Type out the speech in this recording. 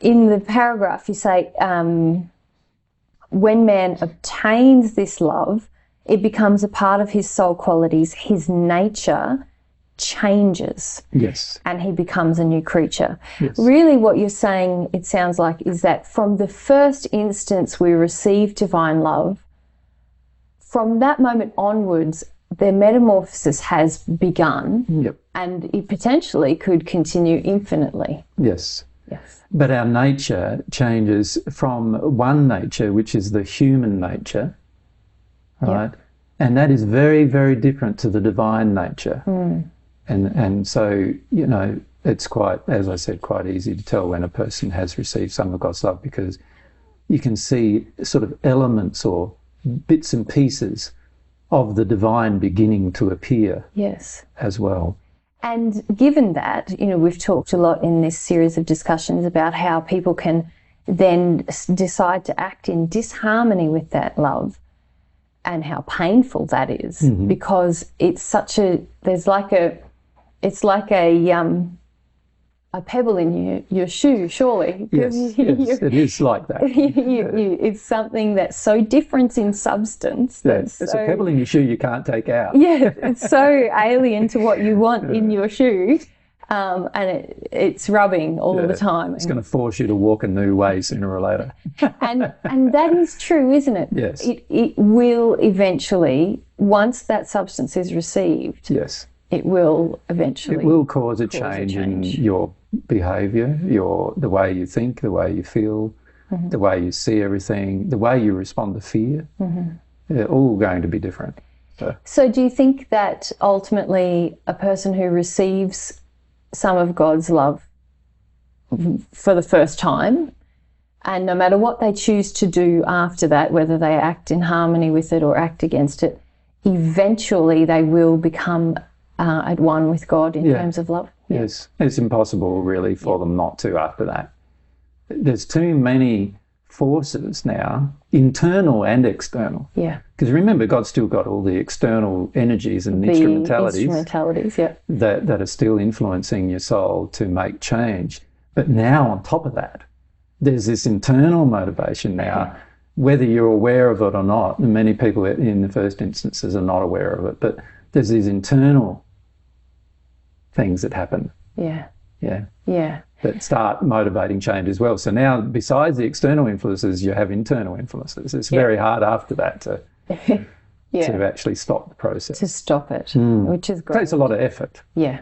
in the paragraph you say, when man obtains this love, it becomes a part of his soul qualities. His nature changes. Yes. And he becomes a new creature. Yes. Really what you're saying, it sounds like, is that from the first instance we receive divine love, from that moment onwards, their metamorphosis has begun. Yep. And it potentially could continue infinitely. Yes. Yes. But our nature changes from one nature, which is the human nature, right? Yep. And that is very, very different to the divine nature. And so, you know, it's quite, as I said, quite easy to tell when a person has received some of God's love, because you can see sort of elements or bits and pieces of the divine beginning to appear. Yes. As well. And given that, you know, we've talked a lot in this series of discussions about how people can then decide to act in disharmony with that love, and how painful that is, because it's such a, it's like a pebble in your shoe, surely. Yes, yes, it is like that. It's something that's so different in substance. It's a pebble in your shoe you can't take out. Yeah, it's so alien to what you want in your shoe, and it's rubbing all the time. It's going to force you to walk a new way sooner or later. and that is true, isn't it? Yes. It will eventually, once that substance is received. Yes. It will eventually. It will cause a change in your behaviour, the way you think, the way you feel, the way you see everything, the way you respond to fear. They're all going to be different. So do you think that ultimately a person who receives some of God's love for the first time, and no matter what they choose to do after that, whether they act in harmony with it or act against it, eventually they will become at one with God in terms of love? Yes. It's impossible really for them not to after that. There's too many forces now, internal and external. Yeah. Because remember, God's still got all the external energies and instrumentalities that are still influencing your soul to make change. But now on top of that, there's this internal motivation now, whether you're aware of it or not. And many people in the first instances are not aware of it, but there's these internal things that happen. Yeah. That start motivating change as well. So now, besides the external influences, you have internal influences. It's very hard after that to actually stop the process. To stop it, which is great. It takes a lot of effort. Yeah.